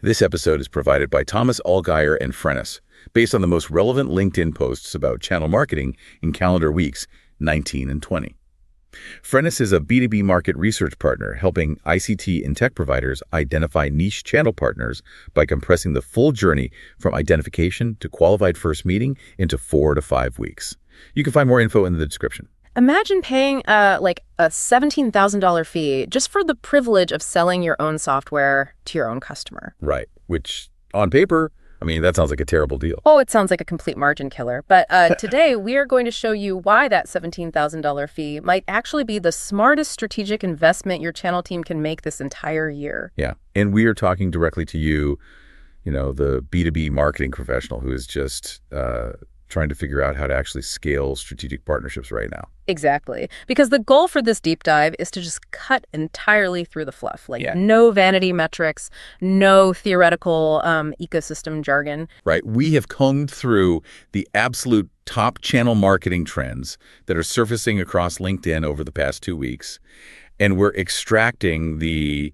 This episode is provided by Thomas Allgeier and Frennis, based on the most relevant LinkedIn posts about channel marketing in calendar weeks 19 and 20. Frennis is a B2B market research partner helping ICT and tech providers identify niche channel partners by compressing the full journey from identification to qualified first meeting into 4 to 5 weeks. You can find more info in the description. Imagine paying like a $17,000 fee just for the privilege of selling your own software to your own customer. Right, which on paper, that sounds like a terrible deal. Oh, it sounds like a complete margin killer. But today we are going to show you why that $17,000 fee might actually be the smartest strategic investment your channel team can make this entire year. Yeah, and we are talking directly to you, the B2B marketing professional who is just trying to figure out how to actually scale strategic partnerships right now. Exactly. Because the goal for this deep dive is to just cut entirely through the fluff. No vanity metrics, no theoretical ecosystem jargon. Right. We have combed through the absolute top channel marketing trends that are surfacing across LinkedIn over the past 2 weeks. And we're extracting the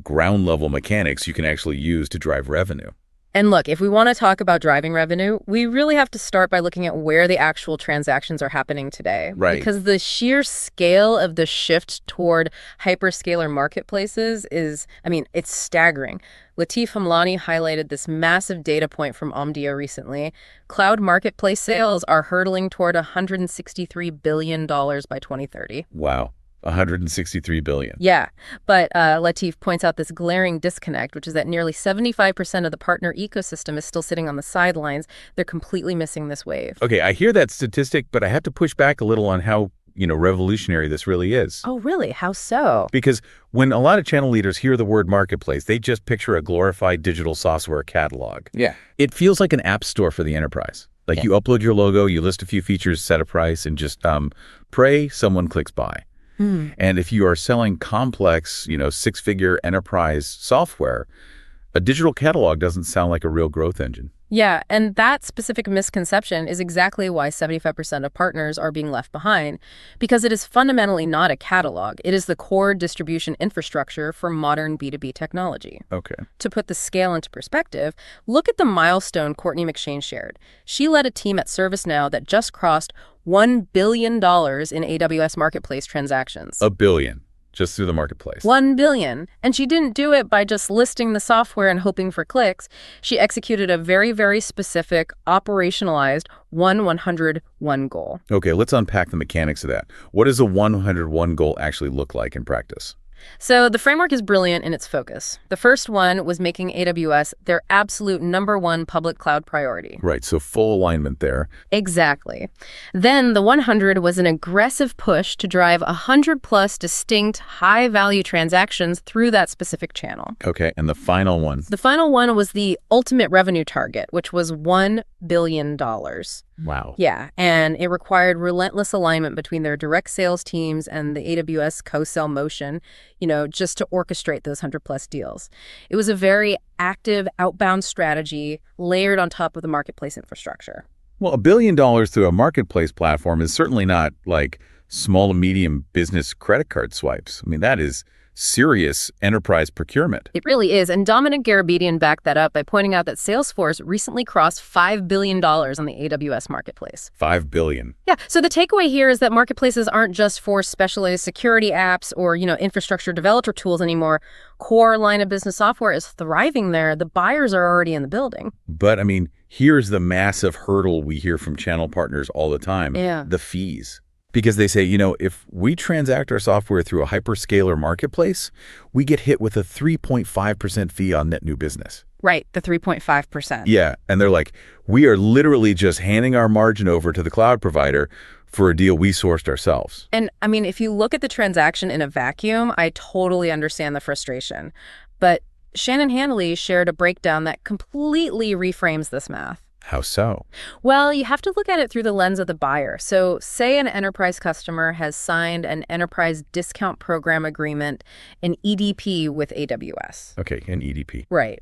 ground level mechanics you can actually use to drive revenue. And look, if we want to talk about driving revenue, we really have to start by looking at where the actual transactions are happening today. Right. Because the sheer scale of the shift toward hyperscaler marketplaces is, it's staggering. Latif Hamlani highlighted this massive data point from Omdia recently. Cloud marketplace sales are hurtling toward $163 billion by 2030. Wow. 163 billion. Yeah, but Latif points out this glaring disconnect, which is that nearly 75% of the partner ecosystem is still sitting on the sidelines. They're completely missing this wave. Okay, I hear that statistic, but I have to push back a little on how, revolutionary this really is. Oh, really? How so? Because when a lot of channel leaders hear the word marketplace, they just picture a glorified digital software catalog. Yeah. It feels like an app store for the enterprise. You upload your logo, you list a few features, set a price, and just pray someone clicks buy. And if you are selling complex, 6-figure enterprise software, a digital catalog doesn't sound like a real growth engine. Yeah, and that specific misconception is exactly why 75% of partners are being left behind, because it is fundamentally not a catalog. It is the core distribution infrastructure for modern B2B technology. Okay. To put the scale into perspective, look at the milestone Courtney McShane shared. She led a team at ServiceNow that just crossed $1 billion in AWS marketplace transactions. $1 billion. Just through the marketplace. $1 billion. And she didn't do it by just listing the software and hoping for clicks. She executed a very, very specific, operationalized 1-100-1 goal. Okay, let's unpack the mechanics of that. What does a 1-100-1 goal actually look like in practice? So the framework is brilliant in its focus. The first one was making AWS their absolute #1 public cloud priority. Right, so full alignment there. Exactly. Then the 100 was an aggressive push to drive 100+ distinct high-value transactions through that specific channel. Okay, and the final one? The final one was the ultimate revenue target, which was $1 billion. Wow. Yeah, and it required relentless alignment between their direct sales teams and the AWS co-sell motion, just to orchestrate those 100+ deals. It was a very active outbound strategy layered on top of the marketplace infrastructure. Well, $1 billion through a marketplace platform is certainly not like small to medium business credit card swipes. That is serious enterprise procurement. It really is. And Dominic Garabedian backed that up by pointing out that Salesforce recently crossed $5 billion on the AWS marketplace. $5 billion. Yeah. So the takeaway here is that marketplaces aren't just for specialized security apps or, infrastructure developer tools anymore. Core line of business software is thriving there. The buyers are already in the building. But here's the massive hurdle we hear from channel partners all the time. Yeah. The fees. Because they say, if we transact our software through a hyperscaler marketplace, we get hit with a 3.5% fee on net new business. Right, the 3.5%. Yeah, and they're like, we are literally just handing our margin over to the cloud provider for a deal we sourced ourselves. And if you look at the transaction in a vacuum, I totally understand the frustration. But Shannon Hanley shared a breakdown that completely reframes this math. How so? Well, you have to look at it through the lens of the buyer. So say an enterprise customer has signed an enterprise discount program agreement, an EDP with AWS. Okay, an EDP. Right.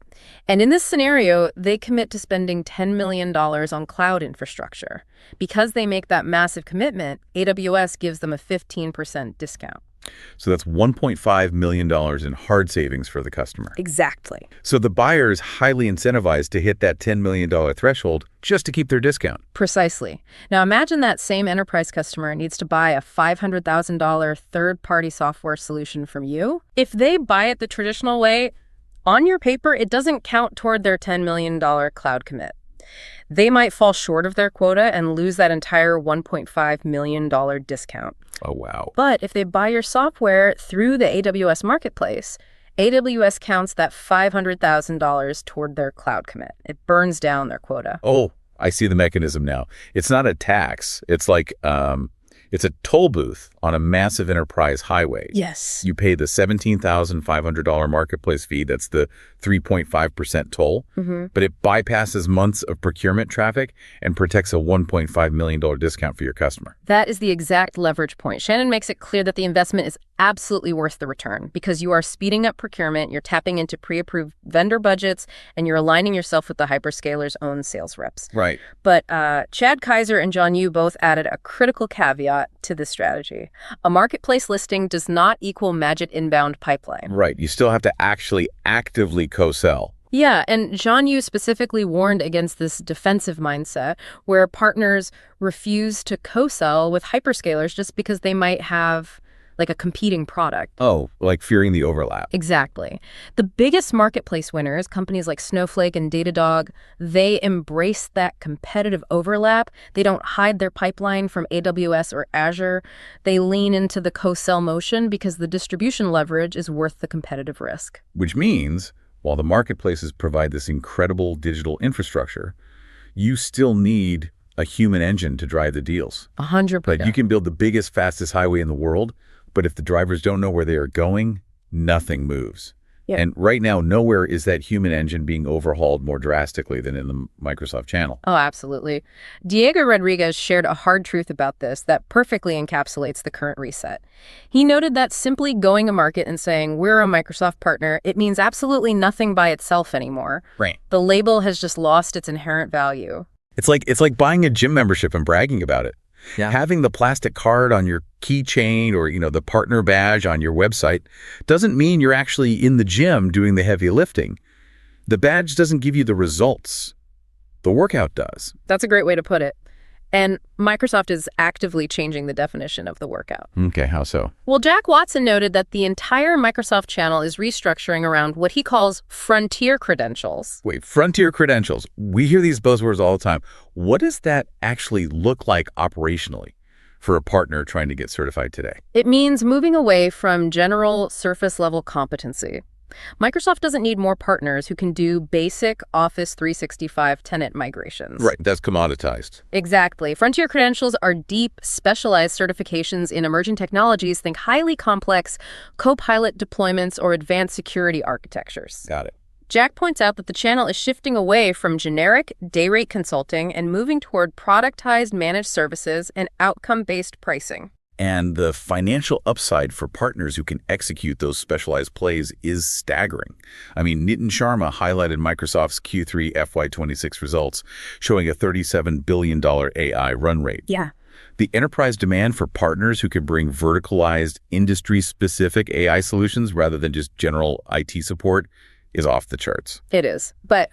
And in this scenario, they commit to spending $10 million on cloud infrastructure. Because they make that massive commitment, AWS gives them a 15% discount. So that's $1.5 million in hard savings for the customer. Exactly. So the buyer is highly incentivized to hit that $10 million threshold just to keep their discount. Precisely. Now imagine that same enterprise customer needs to buy a $500,000 third-party software solution from you. If they buy it the traditional way, on your paper, it doesn't count toward their $10 million cloud commit. They might fall short of their quota and lose that entire $1.5 million discount. Oh, wow. But if they buy your software through the AWS marketplace, AWS counts that $500,000 toward their cloud commit. It burns down their quota. Oh, I see the mechanism now. It's not a tax. It's like it's a toll booth on a massive enterprise highway. Yes. You pay the $17,500 marketplace fee. That's the 3.5% toll. But it bypasses months of procurement traffic and protects a $1.5 million discount for your customer. That is the exact leverage point. Shannon makes it clear that the investment is absolutely worth the return because you are speeding up procurement, you're tapping into pre-approved vendor budgets, and you're aligning yourself with the hyperscaler's own sales reps. Right. But Chad Kaiser and John Yu both added a critical caveat to this strategy. A marketplace listing does not equal magic inbound pipeline. Right. You still have to actually actively co-sell. Yeah, and John Yu specifically warned against this defensive mindset where partners refuse to co-sell with hyperscalers just because they might have like a competing product. Oh, like fearing the overlap. Exactly. The biggest marketplace winners, companies like Snowflake and Datadog, they embrace that competitive overlap. They don't hide their pipeline from AWS or Azure. They lean into the co-sell motion because the distribution leverage is worth the competitive risk. Which means, while the marketplaces provide this incredible digital infrastructure, you still need a human engine to drive the deals. 100%. But you can build the biggest, fastest highway in the world, but if the drivers don't know where they are going, nothing moves. Yep. And right now, nowhere is that human engine being overhauled more drastically than in the Microsoft channel. Oh, absolutely. Diego Rodriguez shared a hard truth about this that perfectly encapsulates the current reset. He noted that simply going to market and saying, we're a Microsoft partner, it means absolutely nothing by itself anymore. Right. The label has just lost its inherent value. It's like buying a gym membership and bragging about it. Yeah. Having the plastic card on your keychain or, the partner badge on your website doesn't mean you're actually in the gym doing the heavy lifting. The badge doesn't give you the results. The workout does. That's a great way to put it. And Microsoft is actively changing the definition of the workout. Okay, how so? Well, Jack Watson noted that the entire Microsoft channel is restructuring around what he calls frontier credentials. Wait, frontier credentials. We hear these buzzwords all the time. What does that actually look like operationally for a partner trying to get certified today? It means moving away from general surface-level competency. Microsoft doesn't need more partners who can do basic Office 365 tenant migrations. Right, that's commoditized. Exactly. Frontier credentials are deep, specialized certifications in emerging technologies. Think highly complex Copilot deployments or advanced security architectures. Got it. Jack points out that the channel is shifting away from generic day rate consulting and moving toward productized managed services and outcome-based pricing. And the financial upside for partners who can execute those specialized plays is staggering. I mean, Nitin Sharma highlighted Microsoft's Q3 FY26 results, showing a $37 billion AI run rate. Yeah. The enterprise demand for partners who can bring verticalized, industry-specific AI solutions rather than just general IT support is off the charts. It is. But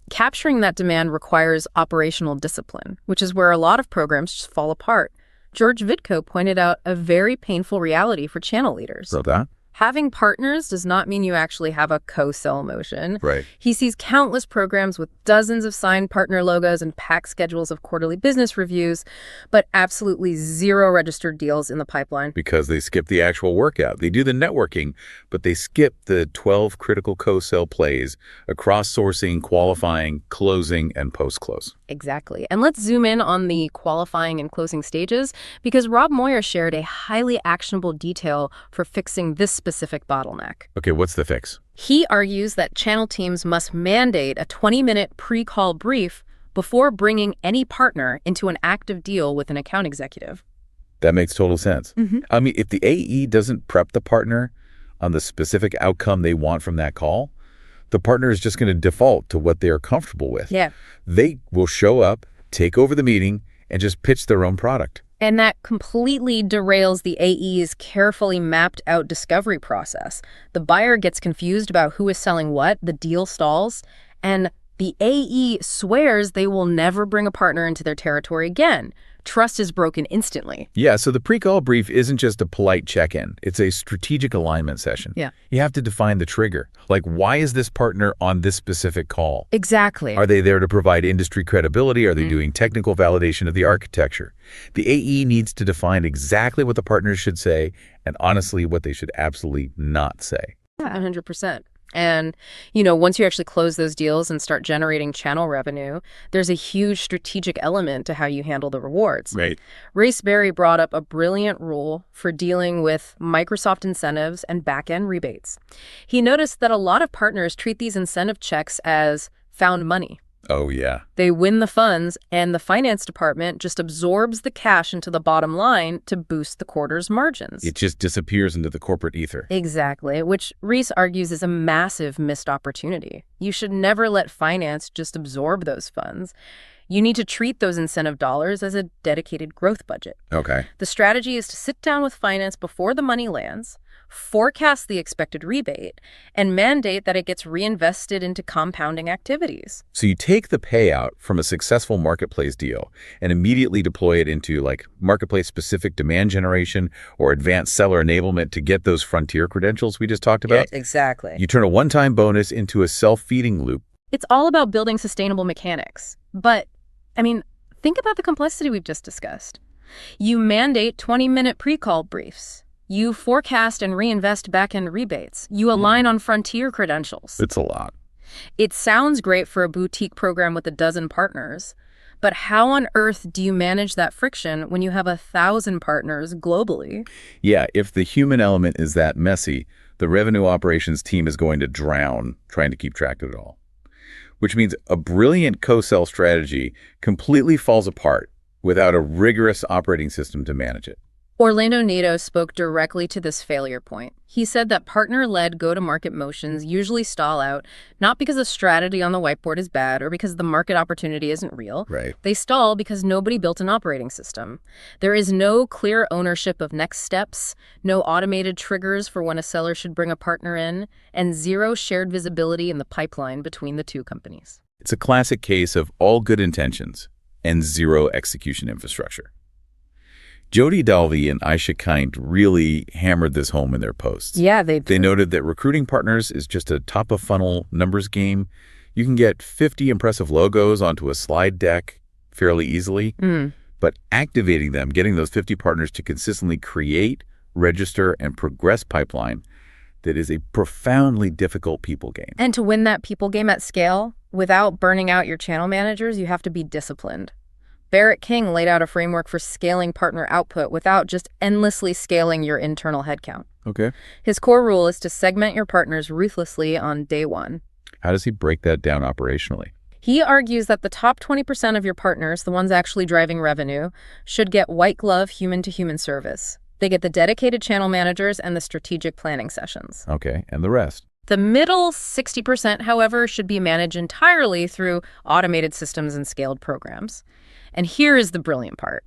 capturing that demand requires operational discipline, which is where a lot of programs just fall apart. George Vidko pointed out a very painful reality for channel leaders. So that? Having partners does not mean you actually have a co-sell motion. Right. He sees countless programs with dozens of signed partner logos and packed schedules of quarterly business reviews, but absolutely zero registered deals in the pipeline. Because they skip the actual workout. They do the networking, but they skip the 12 critical co-sell plays across sourcing, qualifying, closing, and post-close. Exactly. And let's zoom in on the qualifying and closing stages, because Rob Moyer shared a highly actionable detail for fixing this specific bottleneck. Okay, what's the fix? He argues that channel teams must mandate a 20-minute pre-call brief before bringing any partner into an active deal with an account executive. That makes total sense. I mean, if the AE doesn't prep the partner on the specific outcome they want from that call, the partner is just going to default to what they are comfortable with. Yeah. They will show up, take over the meeting, and just pitch their own product. And that completely derails the AE's carefully mapped out discovery process. The buyer gets confused about who is selling what, the deal stalls, and the AE swears they will never bring a partner into their territory again. Trust is broken instantly. Yeah, so the pre-call brief isn't just a polite check-in. It's a strategic alignment session. Yeah. You have to define the trigger. Like, why is this partner on this specific call? Exactly. Are they there to provide industry credibility? Are they doing technical validation of the architecture? The AE needs to define exactly what the partners should say and honestly what they should absolutely not say. Yeah, 100%. And, once you actually close those deals and start generating channel revenue, there's a huge strategic element to how you handle the rewards. Right. Race Berry brought up a brilliant rule for dealing with Microsoft incentives and back-end rebates. He noticed that a lot of partners treat these incentive checks as found money. Oh, yeah. They win the funds, and the finance department just absorbs the cash into the bottom line to boost the quarter's margins. It just disappears into the corporate ether. Exactly, which Reese argues is a massive missed opportunity. You should never let finance just absorb those funds. You need to treat those incentive dollars as a dedicated growth budget. Okay. The strategy is to sit down with finance before the money lands, forecast the expected rebate, and mandate that it gets reinvested into compounding activities. So you take the payout from a successful marketplace deal and immediately deploy it into like marketplace-specific demand generation or advanced seller enablement to get those frontier credentials we just talked about. Yeah, exactly. You turn a one-time bonus into a self-feeding loop. It's all about building sustainable mechanics. But, think about the complexity we've just discussed. You mandate 20-minute pre-call briefs. You forecast and reinvest back-end rebates. You align on frontier credentials. It's a lot. It sounds great for a boutique program with a dozen partners, but how on earth do you manage that friction when you have 1,000 partners globally? Yeah, if the human element is that messy, the revenue operations team is going to drown trying to keep track of it all. Which means a brilliant co-sell strategy completely falls apart without a rigorous operating system to manage it. Orlando Nato spoke directly to this failure point. He said that partner-led go-to-market motions usually stall out, not because the strategy on the whiteboard is bad or because the market opportunity isn't real. Right. They stall because nobody built an operating system. There is no clear ownership of next steps, no automated triggers for when a seller should bring a partner in, and zero shared visibility in the pipeline between the two companies. It's a classic case of all good intentions and zero execution infrastructure. Jody Dalvey and Aisha Kind really hammered this home in their posts. Yeah, They noted that recruiting partners is just a top-of-funnel numbers game. You can get 50 impressive logos onto a slide deck fairly easily, but activating them, getting those 50 partners to consistently create, register, and progress pipeline, that is a profoundly difficult people game. And to win that people game at scale, without burning out your channel managers, you have to be disciplined. Barrett King laid out a framework for scaling partner output without just endlessly scaling your internal headcount. Okay. His core rule is to segment your partners ruthlessly on day one. How does he break that down operationally? He argues that the top 20% of your partners, the ones actually driving revenue, should get white glove human-to-human service. They get the dedicated channel managers and the strategic planning sessions. Okay, and the rest? The middle 60%, however, should be managed entirely through automated systems and scaled programs. And here is the brilliant part.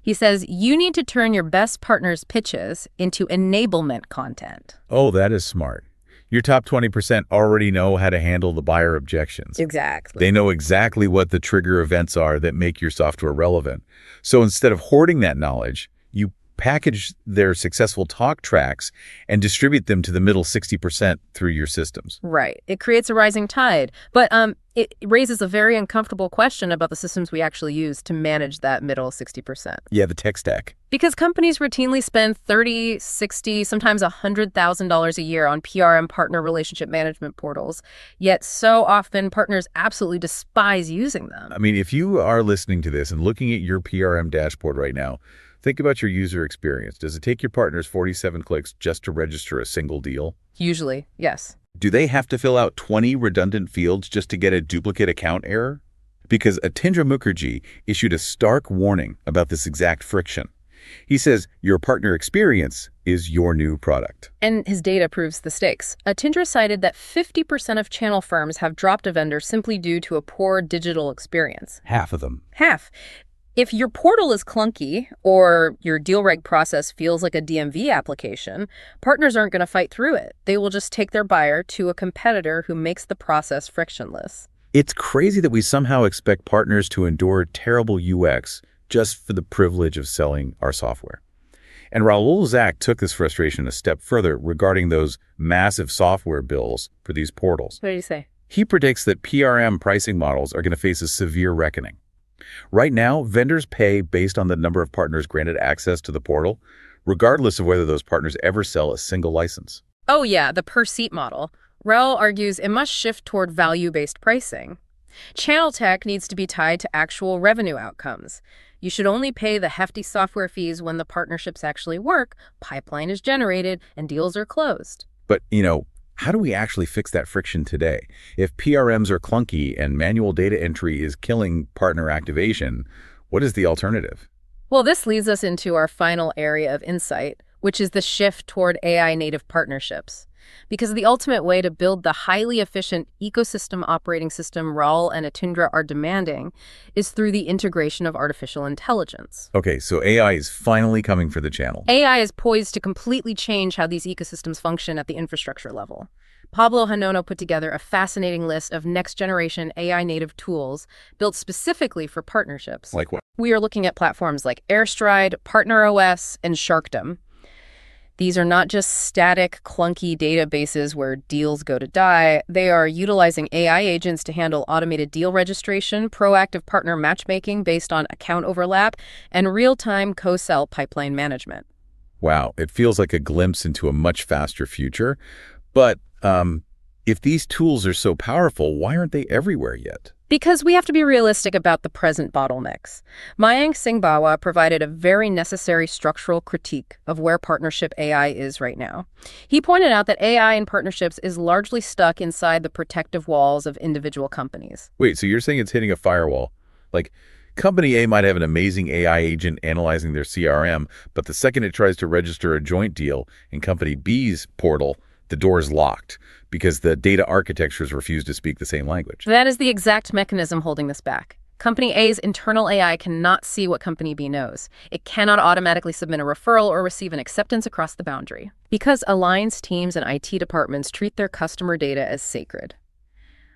He says you need to turn your best partners' pitches into enablement content. Oh, that is smart. Your top 20% already know how to handle the buyer objections. Exactly. They know exactly what the trigger events are that make your software relevant. So instead of hoarding that knowledge, you package their successful talk tracks and distribute them to the middle 60% through your systems. Right. It creates a rising tide. But it raises a very uncomfortable question about the systems we actually use to manage that middle 60%. Yeah, the tech stack. Because companies routinely spend $30, $60, sometimes $100,000 a year on PRM partner relationship management portals. Yet so often partners absolutely despise using them. I mean, if you are listening to this and looking at your PRM dashboard right now, think about your user experience. Does it take your partners 47 clicks just to register a single deal? Usually, yes. Do they have to fill out 20 redundant fields just to get a duplicate account error? Because Atindra Mukherjee issued a stark warning about this exact friction. He says your partner experience is your new product. And his data proves the stakes. Atindra cited that 50% of channel firms have dropped a vendor simply due to a poor digital experience. Half of them. Half. If your portal is clunky or your deal reg process feels like a DMV application, partners aren't going to fight through it. They will just take their buyer to a competitor who makes the process frictionless. It's crazy that we somehow expect partners to endure terrible UX just for the privilege of selling our software. And Raul Zach took this frustration a step further regarding those massive software bills for these portals. What did he say? He predicts that PRM pricing models are going to face a severe reckoning. Right now, vendors pay based on the number of partners granted access to the portal, regardless of whether those partners ever sell a single license. Oh yeah, the per-seat model. Raul argues it must shift toward value-based pricing. Channel tech needs to be tied to actual revenue outcomes. You should only pay the hefty software fees when the partnerships actually work, pipeline is generated, and deals are closed. But, how do we actually fix that friction today? If PRMs are clunky and manual data entry is killing partner activation, what is the alternative? Well, this leads us into our final area of insight, which is the shift toward AI-native partnerships. Because the ultimate way to build the highly efficient ecosystem operating system Raul and Atundra are demanding is through the integration of artificial intelligence. Okay, so AI is finally coming for the channel. AI is poised to completely change how these ecosystems function at the infrastructure level. Pablo Hanono put together a fascinating list of next-generation AI-native tools built specifically for partnerships. Like what? We are looking at platforms like AirStride, PartnerOS, and Sharkdom. These are not just static, clunky databases where deals go to die. They are utilizing AI agents to handle automated deal registration, proactive partner matchmaking based on account overlap, and real-time co-sell pipeline management. Wow, it feels like a glimpse into a much faster future. But if these tools are so powerful, why aren't they everywhere yet? Because we have to be realistic about the present bottlenecks. Mayank Singbawa provided a very necessary structural critique of where partnership AI is right now. He pointed out that AI in partnerships is largely stuck inside the protective walls of individual companies. Wait, so you're saying it's hitting a firewall? Like, Company A might have an amazing AI agent analyzing their CRM, but the second it tries to register a joint deal in Company B's portal, the door is locked because the data architectures refuse to speak the same language. That is the exact mechanism holding this back. Company A's internal AI cannot see what Company B knows. It cannot automatically submit a referral or receive an acceptance across the boundary. Because alliance teams and IT departments treat their customer data as sacred.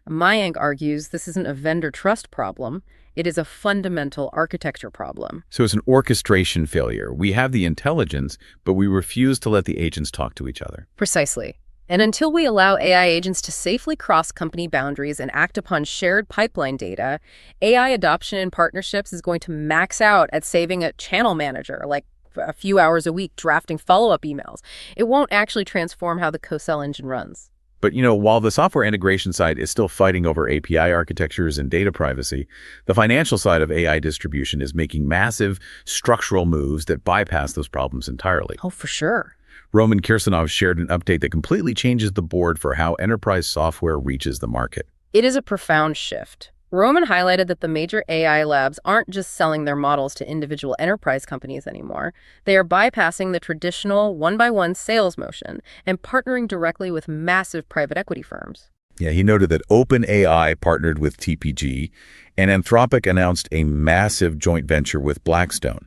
Mayank argues this isn't a vendor trust problem. It is a fundamental architecture problem. So it's an orchestration failure. We have the intelligence, but we refuse to let the agents talk to each other. Precisely. And until we allow AI agents to safely cross company boundaries and act upon shared pipeline data, AI adoption in partnerships is going to max out at saving a channel manager, like a few hours a week drafting follow-up emails. It won't actually transform how the co-sell engine runs. But, while the software integration side is still fighting over API architectures and data privacy, the financial side of AI distribution is making massive structural moves that bypass those problems entirely. Oh, for sure. Roman Kirsanov shared an update that completely changes the board for how enterprise software reaches the market. It is a profound shift. Roman highlighted that the major AI labs aren't just selling their models to individual enterprise companies anymore. They are bypassing the traditional one-by-one sales motion and partnering directly with massive private equity firms. Yeah, he noted that OpenAI partnered with TPG, and Anthropic announced a massive joint venture with Blackstone.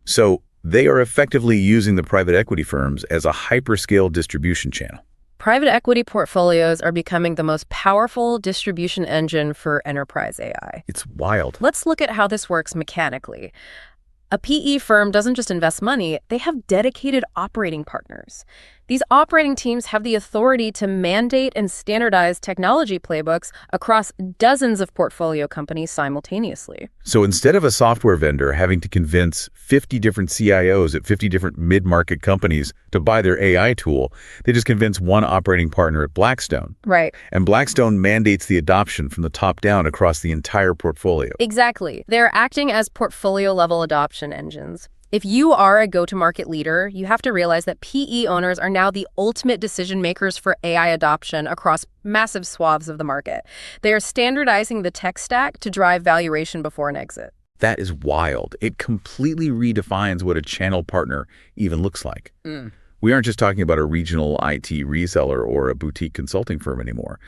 So they are effectively using the private equity firms as a hyperscale distribution channel. Private equity portfolios are becoming the most powerful distribution engine for enterprise AI. It's wild. Let's look at how this works mechanically. A PE firm doesn't just invest money, they have dedicated operating partners. These operating teams have the authority to mandate and standardize technology playbooks across dozens of portfolio companies simultaneously. So instead of a software vendor having to convince 50 different CIOs at 50 different mid-market companies to buy their AI tool, they just convince one operating partner at Blackstone. Right. And Blackstone mandates the adoption from the top down across the entire portfolio. Exactly. They're acting as portfolio-level adoption engines. If you are a go-to-market leader, you have to realize that PE owners are now the ultimate decision makers for AI adoption across massive swaths of the market. They are standardizing the tech stack to drive valuation before an exit. That is wild. It completely redefines what a channel partner even looks like. We aren't just talking about a regional IT reseller or a boutique consulting firm anymore.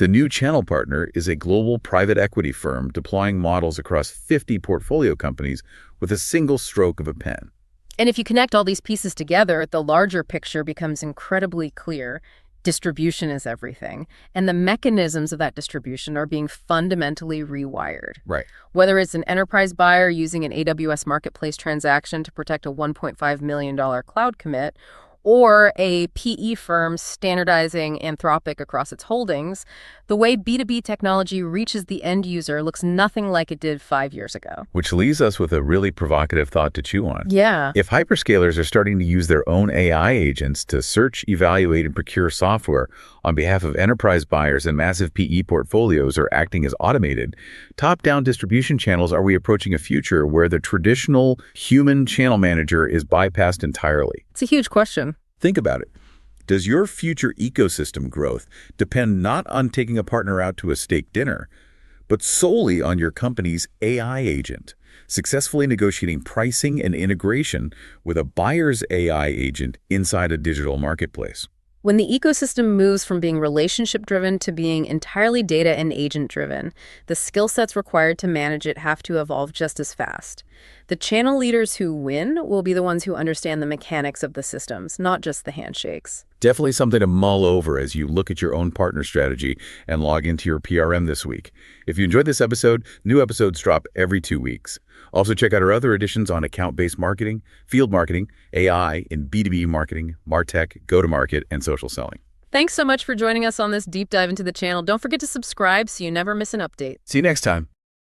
The new channel partner is a global private equity firm deploying models across 50 portfolio companies with a single stroke of a pen. And if you connect all these pieces together, the larger picture becomes incredibly clear. Distribution is everything, and the mechanisms of that distribution are being fundamentally rewired. Right. Whether it's an enterprise buyer using an AWS marketplace transaction to protect a $1.5 million cloud commit, or a PE firm standardizing Anthropic across its holdings, the way B2B technology reaches the end user looks nothing like it did 5 years ago. Which leaves us with a really provocative thought to chew on. Yeah. If hyperscalers are starting to use their own AI agents to search, evaluate, and procure software on behalf of enterprise buyers and massive PE portfolios are acting as automated, top-down distribution channels, are we approaching a future where the traditional human channel manager is bypassed entirely? It's a huge question. Think about it. Does your future ecosystem growth depend not on taking a partner out to a steak dinner, but solely on your company's AI agent, successfully negotiating pricing and integration with a buyer's AI agent inside a digital marketplace? When the ecosystem moves from being relationship-driven to being entirely data and agent-driven, the skill sets required to manage it have to evolve just as fast. The channel leaders who win will be the ones who understand the mechanics of the systems, not just the handshakes. Definitely something to mull over as you look at your own partner strategy and log into your PRM this week. If you enjoyed this episode, new episodes drop every 2 weeks. Also check out our other editions on account-based marketing, field marketing, AI in B2B marketing, MarTech, go-to-market, and social selling. Thanks so much for joining us on this deep dive into the channel. Don't forget to subscribe so you never miss an update. See you next time.